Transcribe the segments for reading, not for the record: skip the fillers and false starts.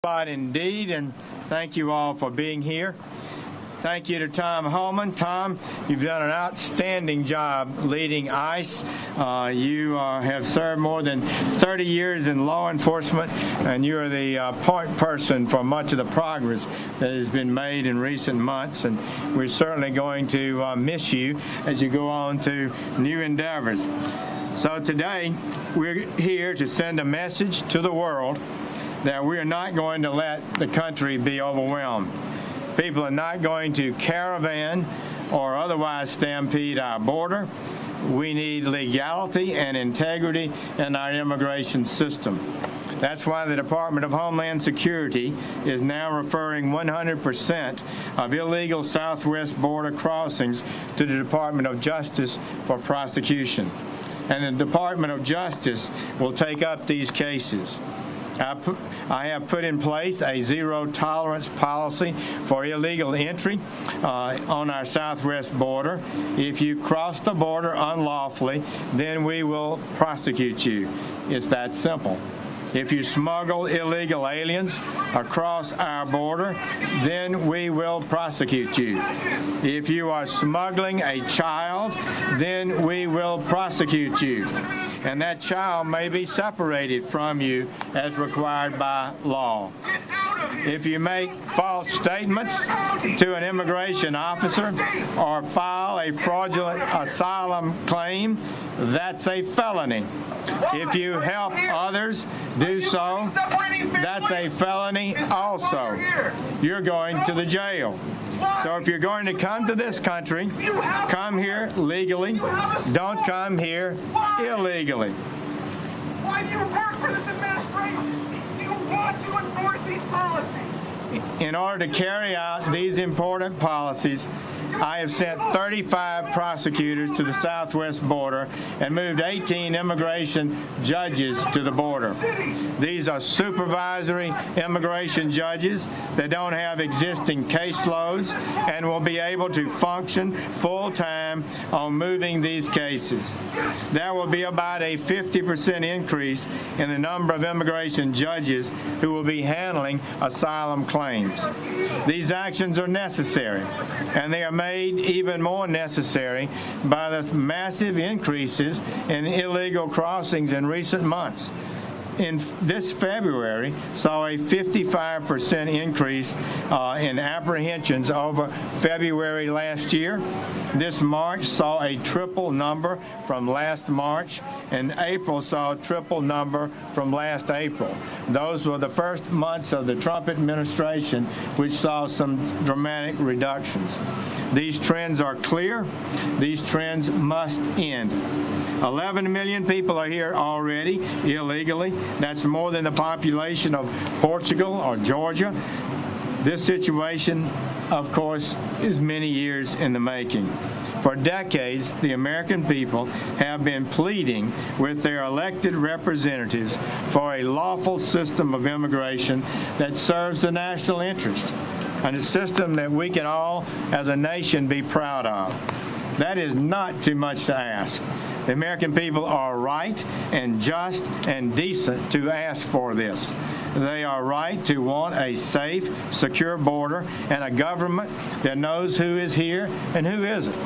Indeed, and thank you all for being here. Thank you to Tom Homan. Tom, you've done an outstanding job leading ICE. You have served more than 30 years in law enforcement, and you are the point person for much of the progress that has been made in recent months, and we're certainly going to miss you as you go on to new endeavors. So today, we're here to send a message to the world that we are not going to let the country be overwhelmed. People are not going to caravan or otherwise stampede our border. We need legality and integrity in our immigration system. That's why the Department of Homeland Security is now referring 100% of illegal southwest border crossings to the Department of Justice for prosecution. And the Department of Justice will take up these cases. I have put in place a zero-tolerance policy for illegal entry on our southwest border. If you cross the border unlawfully, then we will prosecute you. It's that simple. If you smuggle illegal aliens across our border, then we will prosecute you. If you are smuggling a child, then we will prosecute you. And that child may be separated from you as required by law. If you make false statements to an immigration officer or file a fraudulent asylum claim, that's a felony. If you help others do so, that's a felony also. You're going to the jail. So if you're going to come to this country, come here legally. Don't come here illegally. Why do you work for this administration? Do you want to enforce these policies? In order to carry out these important policies, I have sent 35 prosecutors to the southwest border and moved 18 immigration judges to the border. These are supervisory immigration judges that don't have existing caseloads and will be able to function full-time on moving these cases. There will be about a 50% increase in the number of immigration judges who will be handling asylum claims. These actions are necessary, and they are made even more necessary by the massive increases in illegal crossings in recent months. In this February, saw a 55% increase in apprehensions over February last year. This March saw a triple number from last March, and April saw a triple number from last April. Those were the first months of the Trump administration, which saw some dramatic reductions. These trends are clear. These trends must end. 11 million people are here already illegally. That's more than the population of Portugal or Georgia. This situation, of course, is many years in the making. For decades, the American people have been pleading with their elected representatives for a lawful system of immigration that serves the national interest, and a system that we can all, as a nation, be proud of. That is not too much to ask. The American people are right and just and decent to ask for this. They are right to want a safe, secure border and a government that knows who is here and who isn't.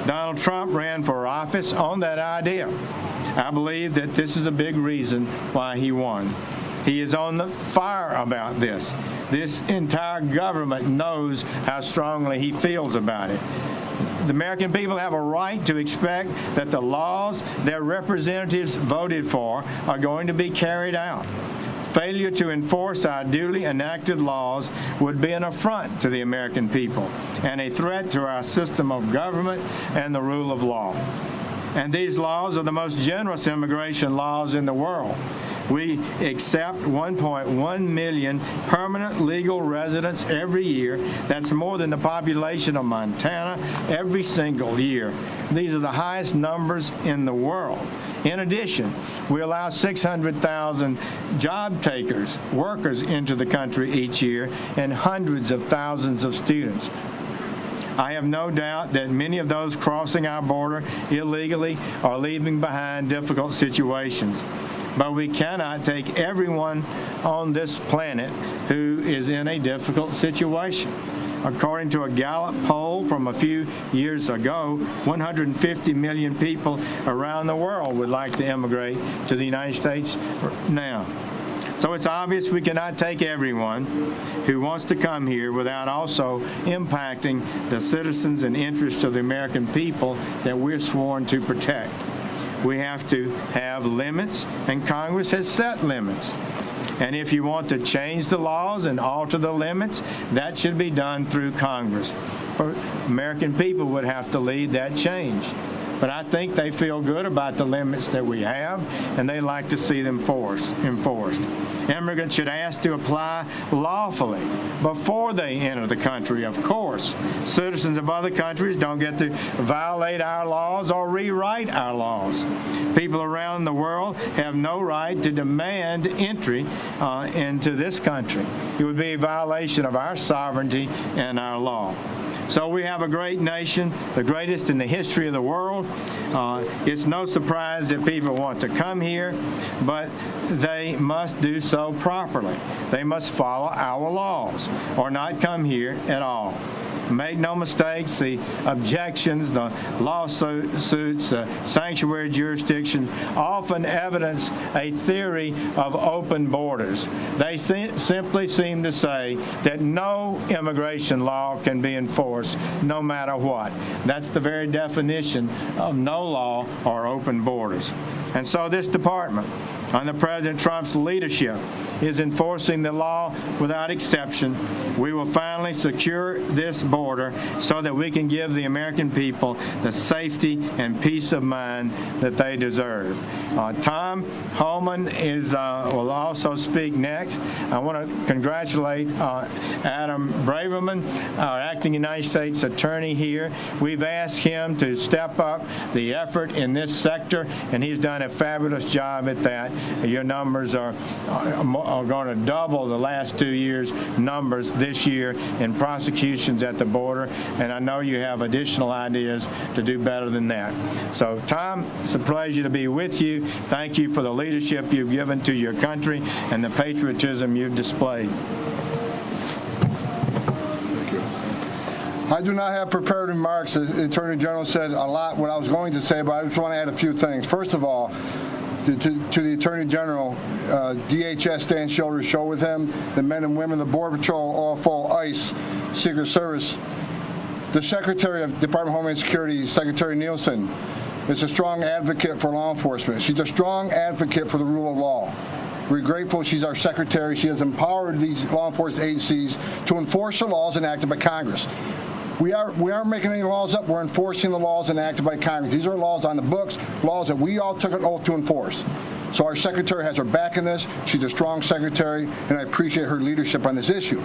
Donald Trump ran for office on that idea. I believe that this is a big reason why he won. He is on the fire about this. This entire government knows how strongly he feels about it. The American people have a right to expect that the laws their representatives voted for are going to be carried out. Failure to enforce our duly enacted laws would be an affront to the American people and a threat to our system of government and the rule of law. And these laws are the most generous immigration laws in the world. We accept 1.1 million permanent legal residents every year. That's more than the population of Montana every single year. These are the highest numbers in the world. In addition, we allow 600,000 job takers, workers into the country each year, and hundreds of thousands of students. I have no doubt that many of those crossing our border illegally are leaving behind difficult situations. but we cannot take everyone on this planet who is in a difficult situation. According to a Gallup poll from a few years ago, 150 million people around the world would like to immigrate to the United States now. So it's obvious we cannot take everyone who wants to come here without also impacting the citizens and interests of the American people that we're sworn to protect. We have to have limits, and Congress has set limits. And if you want to change the laws and alter the limits, that should be done through Congress. American people would have to lead that change. But I think they feel good about the limits that we have, and they like to see them enforced. Immigrants should ask to apply lawfully before they enter the country, of course. Citizens of other countries don't get to violate our laws or rewrite our laws. People around the world have no right to demand entry into this country. It would be a violation of our sovereignty and our law. So we have a great nation, the greatest in the history of the world. It's no surprise that people want to come here, but they must do so properly. They must follow our laws or not come here at all. Make no mistakes, the objections, the lawsuits, sanctuary jurisdictions often evidence a theory of open borders. They simply seem to say that no immigration law can be enforced no matter what. That's the very definition of no law or open borders. And so this department, under President Trump's leadership, is enforcing the law without exception. We will finally secure this border so that we can give the American people the safety and peace of mind that they deserve. Tom Homan will also speak next. I want to congratulate Adam Braverman, our acting United States attorney here. We've asked him to step up the effort in this sector, and he's done a fabulous job at that. Your numbers are going to double the last 2 years' numbers this year in prosecutions at the border, and I know you have additional ideas to do better than that. So, Tom, it's a pleasure to be with you. Thank you for the leadership you've given to your country and the patriotism you've displayed. Thank you. I do not have prepared remarks. The Attorney General said a lot what I was going to say, but I just want to add a few things. First of all, to the Attorney General, DHS stands shoulder to shoulder with him. The men and women, the Border Patrol, OFO, ICE, Secret Service. The Secretary of Department of Homeland Security, Secretary Nielsen, is a strong advocate for law enforcement. She's a strong advocate for the rule of law. We're grateful she's our secretary. She has empowered these law enforcement agencies to enforce the laws enacted by Congress. We aren't making any laws up. We're enforcing the laws enacted by Congress. These are laws on the books, laws that we all took an oath to enforce. So our secretary has her back in this. She's a strong secretary, and I appreciate her leadership on this issue.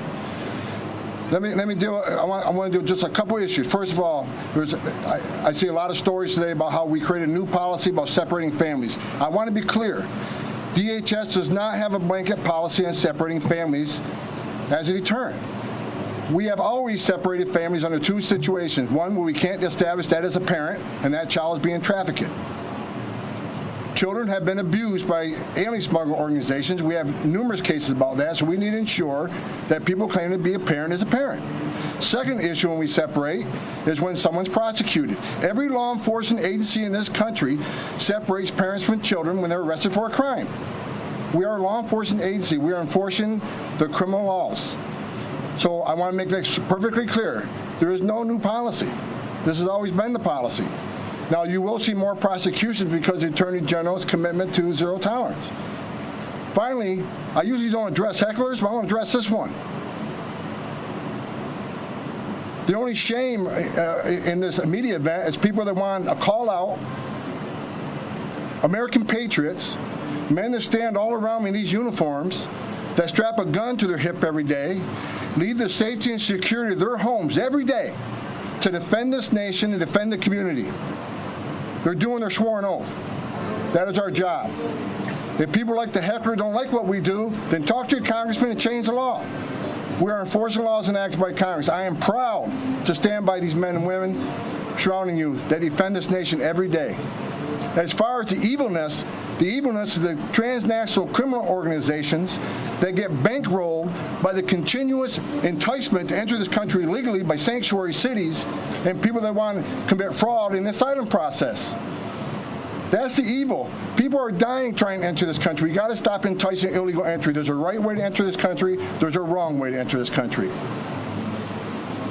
Let me do. I want to do just a couple issues. First of all, I see a lot of stories today about how we created a new policy about separating families. I want to be clear. DHS does not have a blanket policy on separating families as a deterrent. We have always separated families under two situations. One, where we can't establish that as a parent, and that child is being trafficked. Children have been abused by alien smuggling organizations. We have numerous cases about that, so we need to ensure that people claim to be a parent is a parent. Second issue when we separate is when someone's prosecuted. Every law enforcement agency in this country separates parents from children when they're arrested for a crime. We are a law enforcement agency. We are enforcing the criminal laws. So I want to make that perfectly clear. There is no new policy. This has always been the policy. Now, you will see more prosecutions because of the Attorney General's commitment to zero tolerance. Finally, I usually don't address hecklers, but I want to address this one. The only shame in this media event is people that want to call out American patriots, men that stand all around me in these uniforms, that strap a gun to their hip every day, leave the safety and security of their homes every day to defend this nation and defend the community. They're doing their sworn oath. That is our job. If people like the heckler don't like what we do, then talk to your congressman and change the law. We are enforcing laws enacted by Congress. I am proud to stand by these men and women surrounding you that defend this nation every day. As far as the evilness, The evilness is the transnational criminal organizations that get bankrolled by the continuous enticement to enter this country illegally by sanctuary cities and people that want to commit fraud in the asylum process. That's the evil. People are dying trying to enter this country. We got to stop enticing illegal entry. There's a right way to enter this country. There's a wrong way to enter this country.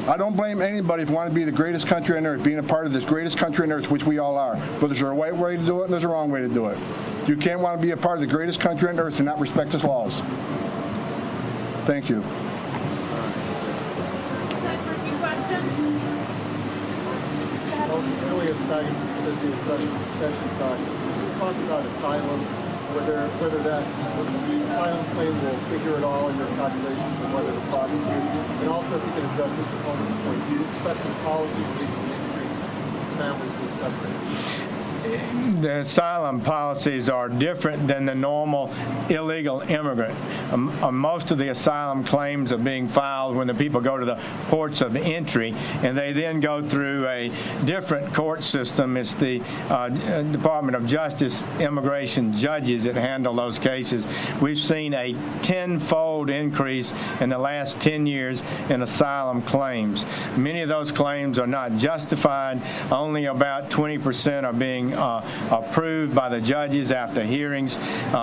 I don't blame anybody if you want to be the greatest country on earth, being a part of this greatest country on earth, which we all are. But there's a right way to do it and there's a wrong way to do it. You can't want to be a part of the greatest country on earth and not respect its laws. Thank you. Time for a few questions. Earlier tonight, Associated Press session talked about asylum, whether the asylum claim will figure at all in your calculations and whether to prosecute. And also, if you can address Mr. Coleman's point, do you expect this policy to lead to an increase in families being separated? The asylum policies are different than the normal illegal immigrant. Most of the asylum claims are being filed when the people go to the ports of entry, and they then go through a different court system. It's the Department of Justice immigration judges that handle those cases. We've seen a tenfold increase in the last 10 years in asylum claims. Many of those claims are not justified. Only about 20% are being approved by the judges after hearings.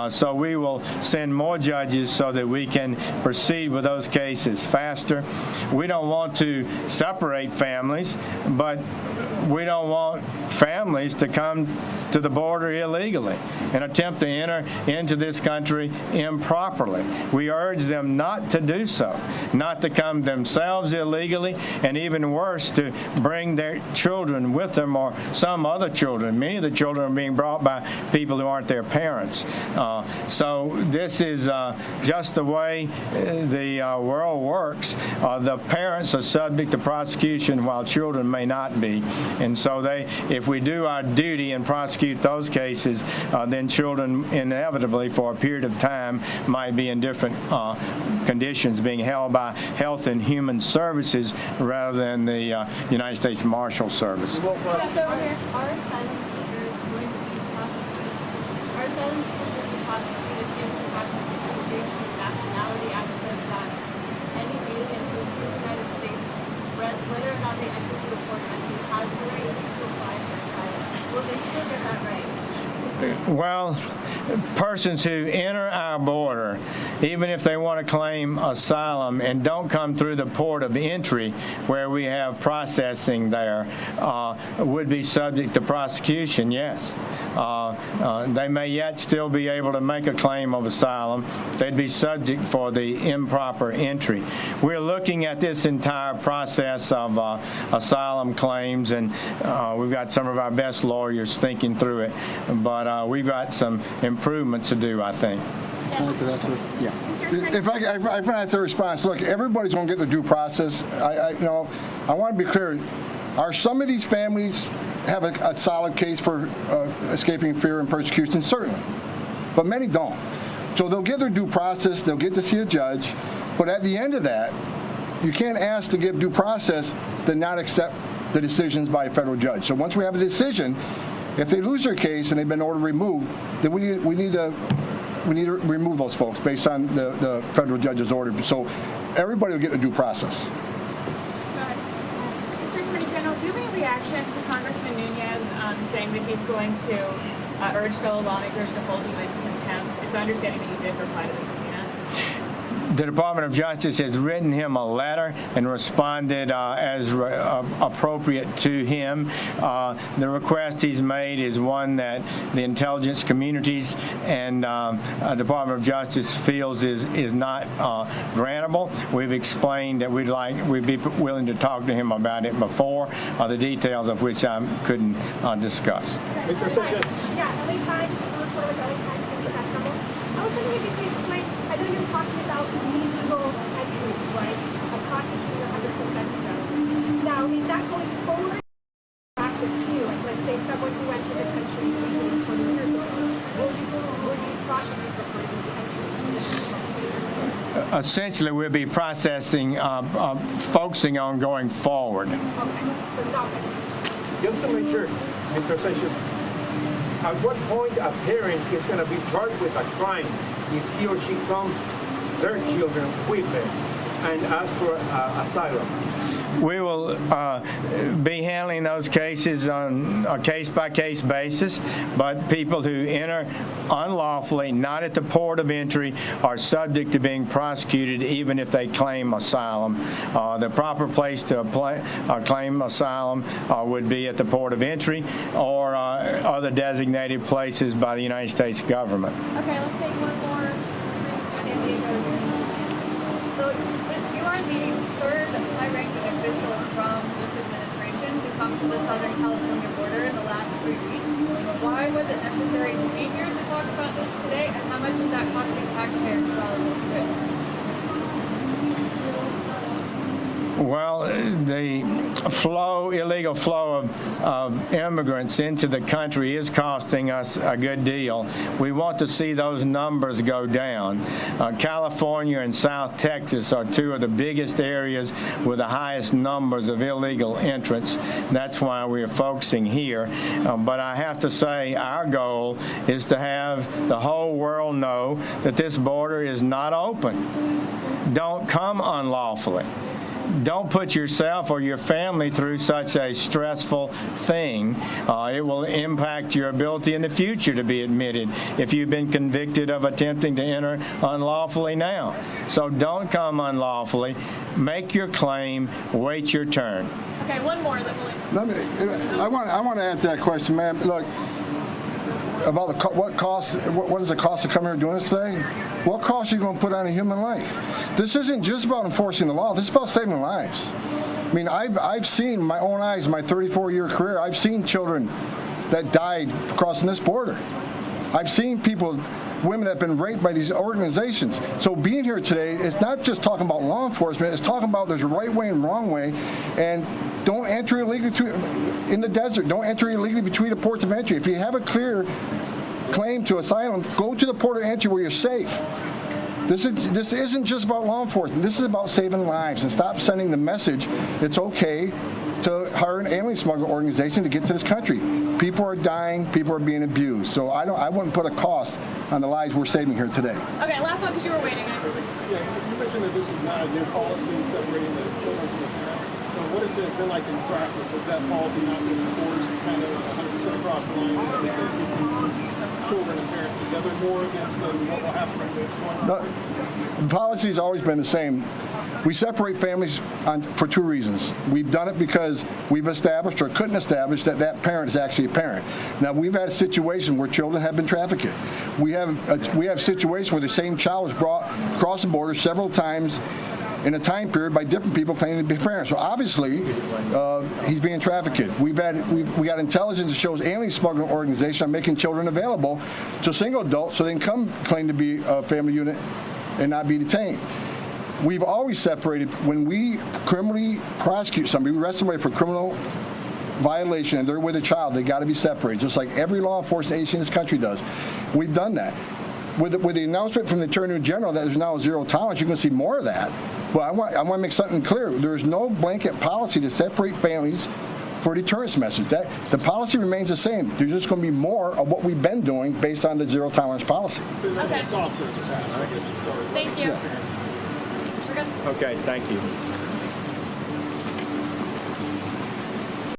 So we will send more judges so that we can proceed with those cases faster. We don't want to separate families, but we don't want families to come to the border illegally and attempt to enter into this country improperly. We urge them not to do so, not to come themselves illegally, and even worse, to bring their children with them or some other children. Many of the children are being brought by people who aren't their parents. So this is just the way the world works. The parents are subject to prosecution while children may not be. And so if we do our duty and prosecute those cases, then children inevitably for a period of time might be in different conditions, being held by Health and Human Services rather than the United States Marshal Service. Yes, over here. Are asylum seekers going to be prosecuted? Are asylum seekers going to be prosecuted if the immigration and nationality act says that any alien who is in the United States, whether or not they enter through the port of entry, has the right to apply for asylum? Will they still get that right? Well, persons who enter our border, even if they want to claim asylum and don't come through the port of entry where we have processing there, would be subject to prosecution, yes. They may yet still be able to make a claim of asylum. They'd be subject for the improper entry. We're looking at this entire process of asylum claims, and we've got some of our best lawyers thinking through it. But we've got some improvements to do, I think. If I find the response, look, everybody's going to get the due process. I want to be clear. Are some of these families have a solid case for escaping fear and persecution? Certainly. But many don't. So they'll get their due process. They'll get to see a judge. But at the end of that, you can't ask to give due process then not accept the decisions by a federal judge. So once we have a decision, if they lose their case and they've been ordered removed, then we need to remove those folks based on the federal judge's order. So everybody will get the due process. Mr. Attorney General, do you have any reaction to Congressman Nunez saying that he's going to urge fellow lawmakers to hold you in contempt? It's my understanding that you did reply to the subpoena. The Department of Justice has written him a letter and responded as appropriate to him. The request he's made is one that the intelligence communities and Department of Justice feels is not grantable. We've explained that we'd be willing to talk to him about it before, the details of which I couldn't discuss. Yeah, LA Times, report with LA Times, I was wondering if you could explain, I know you're talking about illegal entries, right? A prosecutor 100% so. Now, is that going forward? Practice too, like let's say someone who entered the country legally 20 years ago, will you prosecute for illegal entry? Essentially, we'll be processing, focusing on going forward. Okay, so not You have to make sure, Mr. Associate, At what point a parent is going to be charged with a crime if he or she comes their children with them and ask for asylum? We will be handling those cases on a case-by-case basis, but people who enter unlawfully, not at the port of entry, are subject to being prosecuted even if they claim asylum. The proper place to claim asylum would be at the port of entry or other designated places by the United States government. Okay, let's take one more. San Diego. So you are the third high-ranking official from this administration to come to the Southern California border in the last 3 weeks. Why was it necessary to be here to talk about this today, and how much is that costing taxpayers relative to it? Well, the illegal flow of immigrants into the country is costing us a good deal. We want to see those numbers go down. California and South Texas are two of the biggest areas with the highest numbers of illegal entrants. That's why we're focusing here. But I have to say our goal is to have the whole world know that this border is not open. Don't come unlawfully. Don't put yourself or your family through such a stressful thing. It will impact your ability in the future to be admitted if you've been convicted of attempting to enter unlawfully now. So don't come unlawfully. Make your claim. Wait your turn. Okay, one more, then we'll... I want to answer that question, man. Look, about what is the cost of coming here doing this today? What cost are you going to put on a human life? This isn't just about enforcing the law. This is about saving lives. I mean, I've seen my own eyes, my 34-year career, I've seen children that died crossing this border. I've seen women that have been raped by these organizations. So being here today is not just talking about law enforcement, it's talking about there's a right way and wrong way, and don't enter illegally in the desert. Don't enter illegally between the ports of entry. If you have a clear claim to asylum, go to the port of entry where you're safe. This isn't just about law enforcement. This is about saving lives, and stop sending the message it's okay to hire an alien smuggling organization to get to this country. People are dying. People are being abused. So I wouldn't put a cost on the lives we're saving here today. Okay, last one because you were waiting. Yeah, you mentioned that this is not a new policy separating the children from the parents. So what has it been like in practice? Has that policy not been enforced kind of 100% across the line? Children and parents together more than what will happen going forward? The policy's always been the same. We separate families for two reasons. We've done it because we've established or couldn't establish that parent is actually a parent. Now, we've had a situation where children have been trafficked. We have situations where the same child was brought across the border several times in a time period by different people claiming to be parents. So obviously, he's being trafficked. We got intelligence that shows alien smuggling organizations are making children available to single adults so they can come claim to be a family unit and not be detained. We've always separated. When we criminally prosecute somebody, we arrest somebody for criminal violation and they're with a child, they got to be separated, just like every law enforcement agency in this country does. We've done that. With the announcement from the Attorney General that there's now zero tolerance, you're going to see more of that. But I want to make something clear. There's no blanket policy to separate families for a deterrence message. The policy remains the same. There's just going to be more of what we've been doing based on the zero tolerance policy. Okay. Thank you. Yeah. We're good. Okay, thank you.